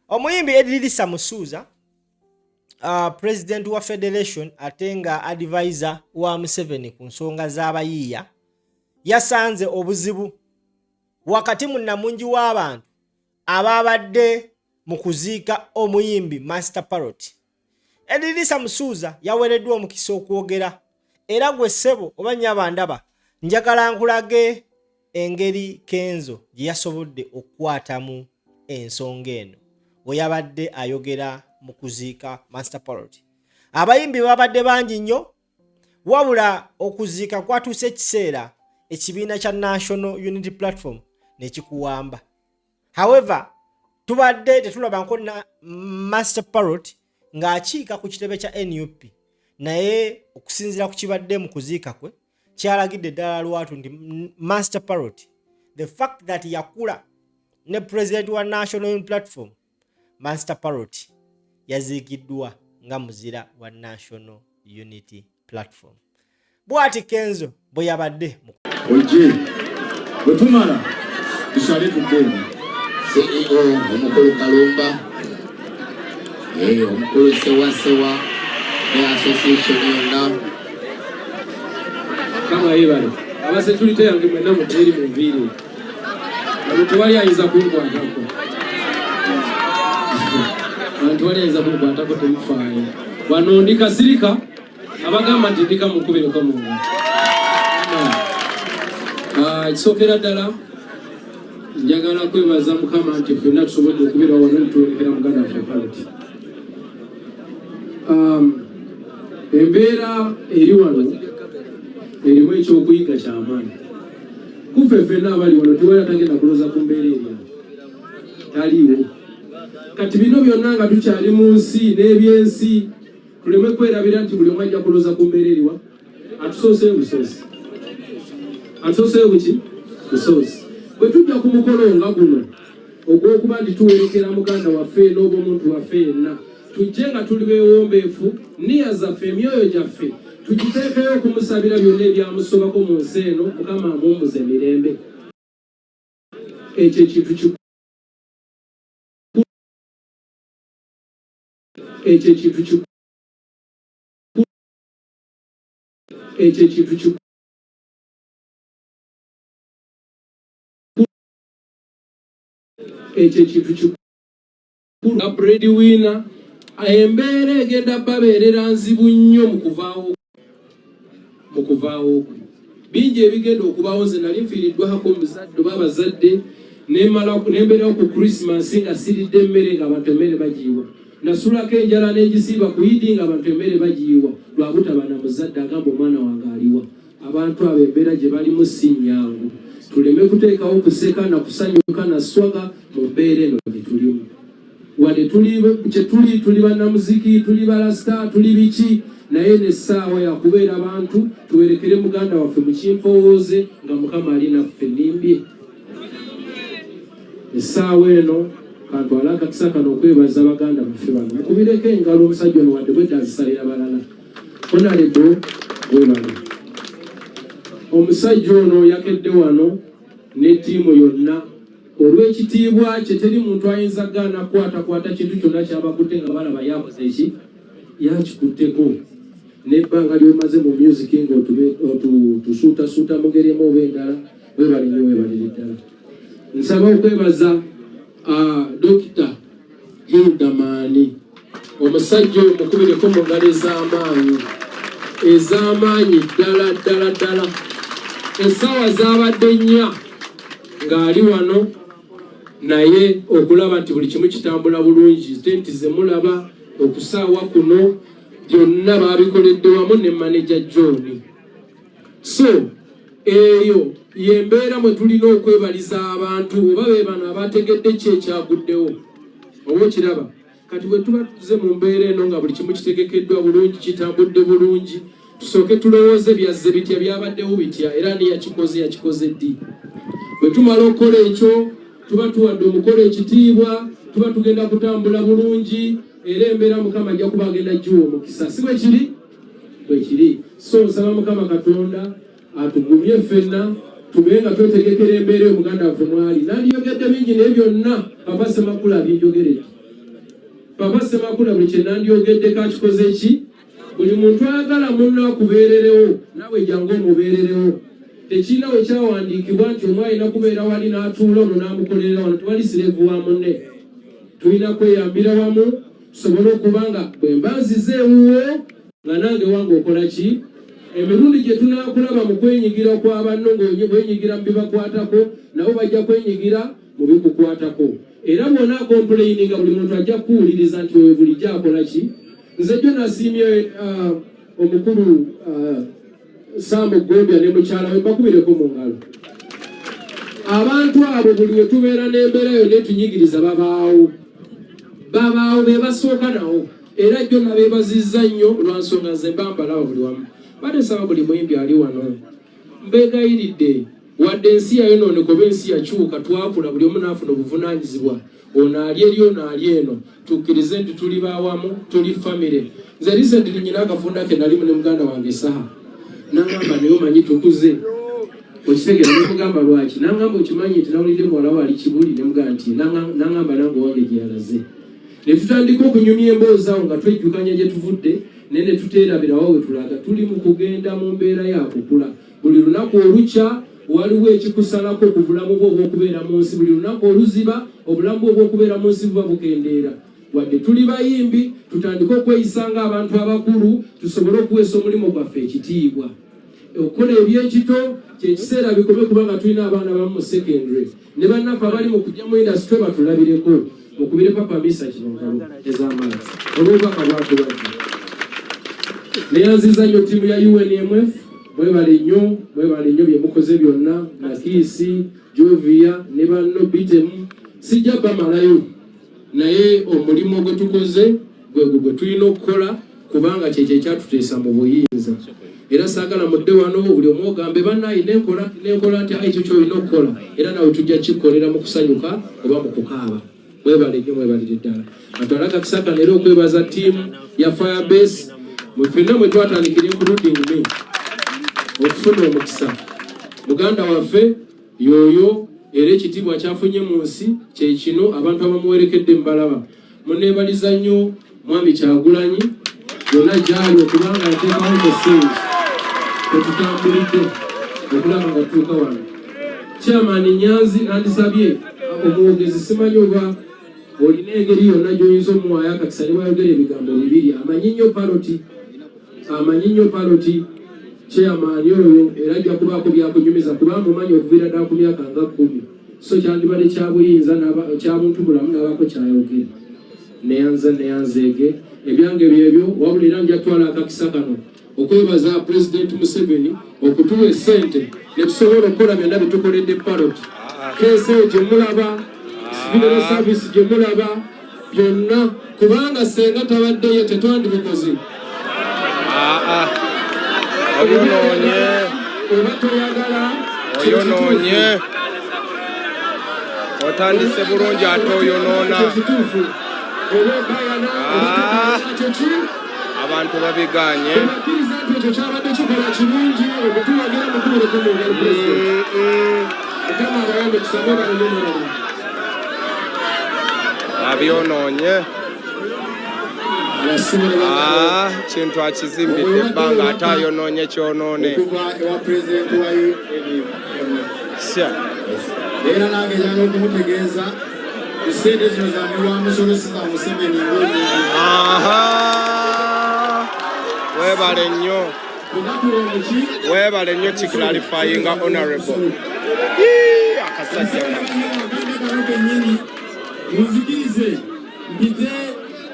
Omuyimbi Edilisa Musuuza president wa federation atenga advisor wa Museveni ku nsonga z'abayiiya yasanze obuzibu wakati mu namungi w'abantu ababadde mu kuziika omuyimbi Master Parrot. Edilisa Musuuza yawereddwa omukisa okwogera era gwe ssebo oba nnyabandaba njagala nkulage engeri Kenzo gye yasobodde okukwatamu ensonga eno bwe yabadde ayogera mu kuziika Master Parrot. Abayimbi babadde bangi nnyo wabula okuziika kwatuuse ekiseera ekibiina kya National Unity Platform ne kikuwamba. However, tubadde tetulaba nko na Master Parrot ng'akiika ku kitebe kya NUP naye okusinziira ku kibadde mu kuziika kwe kyalagidde ddala lwatu nti Master Parrot the fact that yakula ne president wa National Unity Platform Master Parrot yaziikiddwa nga muzira wa National Unity Platform. Bwati Kenzo bwe yabadde oje bwetumala tushale tukoma CEO omukulu Kalumba omukulu Sewa ne association yonna kama yebale abasetulite yange mwena muteri mu viri abantu bali ayinza kunkwatako abantu bali ayinza kunkwatako temufaayo wano ndi kasirika abagamba nti ndika mukubireko mungu kisookera ddala njagala kwebaza Mukama nti ffenna tusobodde okubira wano nitwolekera muganda waffe Parrot. Embeera eri wano erimu ekyokuyiga kyamaanyi. Kuffe ffenna abali wano tewala tagenda kuloza ku mbeera erya taliiwo. Kati bino byonna nga tukyali mu nsi n'ebyensi tuleme kwerabira nti buli omu ajja kuloza ku mbeera eriwa atusooseyo busoosi. Atusooseyo buki? Busoosi. Bwe tujja ku mukolo nga guno ogw'okuba nti tuwerekera muganda waffe n'oba omuntu waffe yenna tujje nga tuli beewombeefu niya zaffe emyoyo gyaffe tugiteekeyo okumusabira byonna ebyamusobako mu nsi eno Mukama amuwummuze emirembe. Ekyo ekintu kikulu. Ekyo ekintu kikulu. Ekyo ekintu kikulu. Ekyo ekintu kikulu. Nga breadwinner embeera egenda babeerera nzibu nnyo mu kuvaawo kwe. Bingi ebigenda okubaawo nze nali nfiiriddwako muzadde oba abazadde nembeerawo ku Christmas nga siridde emmere ng'abantu emmere bagiyiwa. Nasulako enjala n'egisiiba ku Idi ng'abantu emmere bagiyiwa lwa butaba na muzadde agamba omwana wange aliwa. Abantu abo embeera gye balimu si nnyangu. Tuleme kuteekawo kuseka na kusanyuka na swaga mu mbeera eno gye tulimu. Wadde tuli bannamuziki, tuli balasita, tuli biki, naye n'essaawa yakubeera abantu tuwerekere muganda waffe mu kimpowooze nga Mukama ali naffe nnimbye. Essaawa eno kantwala akakisa kano okwebaza baganda baffe bano mukubireko engalo omusajja ono wadde bwedda azisalira balala. Honorable Gwebale omusajja ono yakedde wano ne ttiimu yonna olw'ekitiibwa kye teri muntu ayinza gaana kwata kintu kyonna kyabakutte nga balaba yakoze eki yakikutteko n'ebbanga ly'omaze mu music ng'otusuutasuuta mu ngeri emu oba endala webale nnyo webalire ddala. Nsaba okwebaza Dr. Hilda Maani omusajja oyo mukubireko mu ngalo ez'amaanyi ddala. Essaawa zaabadde nnya ng'ali wano naye okulaba nti buli kimu kitambula bulungi tenti ze mulaba okusaawa kuno byonna baabikoledde wamu ne manager John. So eyo yembeera mwe tulina okwebaliza abantu oba be bano abategedde ki ekyaguddewo oba okiraba. Kati bwe tuba tuze mu mbeera eno nga buli kimu kitegekeddwa bulungi kitambudde bulungi tusooke tulowooze byazze bitya byabaddewo bitya era ani yakikoze ddi. Bwe tumala okukola ekyo tuba tuwadde omukolo ekitiibwa tuba tugenda kutambula bulungi era embeera Mukama ajja kuba agenda giwa omukisa. Si bwe kiri. So nsaba Mukama Katonda atugumye ffenna tube nga twetegekera embeera omuganda waffe mwali. Nandiyogedde bingi naye byonna Papa Ssemakula abyenjogeredde. Papa Semakula buli kye nandyogeddeko akikoze ki buli muntu ayagala munno akubeererewo nawe jangu omubeererewo tekirina we kyawandiikibwa nti omwe alina kubeera wali n'atuula ono n'amukolerera wano tewali sirevu wa munne tulina kweyambira wamu tusobole okuba nga bwe mba nzize ewuwo nga nange wange okola ki emirundi gye tunaakulaba mu kwenyigira kwa banno ng'okwenyigira mu bibakwatako nabo bajja kwenyigira mu bikukwatako era bw'ona akompuleyininga buli muntu ajja kuwuliriza nti oyo bulijjo akola ki nze jjo nasiimye omukulu Sambo Gombya ne mukyala we bakubireko mu ngalo abantu abo buli we tubeera n'embeera yonna etunyigiriza babaawo be basooka nawo era jjo nabeebazizza nnyo lwansonga nze mbambalaba buli wamu badesaba buli muyimbi ali wano mbeegayiridde wadde ensi yayonooneka oba ensi yakyuka twakula buli omu n'afuna obuvunaanyizibwa ono ali eri ono ali eno tukkirize nti tuli bawamu tuli famire nze recently nyina akafunda ke nalimu ne muganda wange Saha nangamba naye omanyi tukuze okitegera nekugamba lwaki nangamba okimanyi nti nawulidde muwala we ali Kibuli ne mugamba nti nangamba nange wange gye yalaze ne tutandika okunyumya emboozi awo nga twejjukanya gye tuvudde naye ne tuteerabirawo we tulaga tuli mu kugenda mu mbeera yakukula buli lunaku olukya waliwo ekikusalako ku bulamu bwo obw'okubeera mu nsi buli lunaku oluziba obulamu bwo obw'okubeera mu nsi buba bukendeera wadde tuli bayimbi tutandike okweyisanga abantu abakulu tusobole okuweesa omulimu gwaffe ekitiibwa okukola ebyekito kyekiseera bikome kubanga tulina abaana bamu mu secondary ne bannaffe abali mu kujja mu industry batulabireko mukubire papa misa kinonkalo ez'amaanyi olw'obubaka bwatubadde neyanziza nnyo ttiimu ya UNMF mwebale nnyo bye mukoze byonna Nakisi Jovia ne banno bitemu sijja bamalayo naye omulimu gwe tukoze gwe tulina okukola kubanga kyekyo ekyatuteesa mu buyinza era saagala mudde wano buli omu ogambe bannaye nenkola nti ekyo kyolina okukola era nawe tujja kikolera mu kusanyuka oba mu kukaaba mwebale nnyo mwebalire ddala atwala kakisaka leero okwebaza ttiimu ya Firebase mwefenna mwe twatandikira including me okufuna omukisa muganda waffe yoyo era ekitiibwa kyafunye mu nsi kyekino abantu abamuwerekedde mubalaba muneebaliza nnyo mwami Kyagulanyi yonna gyali okubanga yateekawo meseji etutambulidde okulaba nga tutuuka wano Chairman Nyanzi nandisabye omwogezi simanyi oba olina engeri yonna gy'oyinza omuwaayo akakisa ne bwayogera ebigambo bibiri amanyi nnyo paloti Chairman oyo era ajja kubaako byakunyumiza kubanga omanyi okuviira ddala ku myaka nga 10 so kyandibadde kya buyinza kya muntu bulamu n'abaako kyayogera neyanzeege ebyange byebyo wabula era nja twala akakisa kano okwebaza President Museveni okutuwa essente ne tusobola okukola byonna bye tukoledde paloti keeseyo gye mulaba civil service gye mulaba byonna kubanga senga tabaddeyo tetwandibikoze oyonoonye otandise bulungi ate oyonoona abantu babiganye abyonoonye kintu akizimbidde ebbanga ate ayonoonye kyonoone era nange njagala okumutegeeza esente zino zambiwa musolosi za Museveni webale nnyo kiclarifyinga honorable akasajja kenyini muzikirize mpite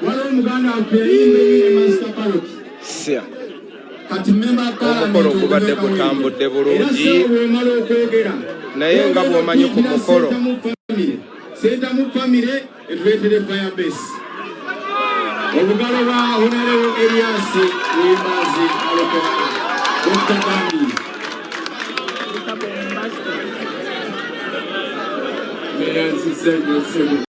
waliwo omuganda waffe yayimba master parrot kati memba omukolo gubadde gutambudde bulungi naye nga bw'omanyi ku mukolo senta mu famire etuleetere Firebase obugalo bwa Honorable Elias Wimbazi Alokola Dr. Bambi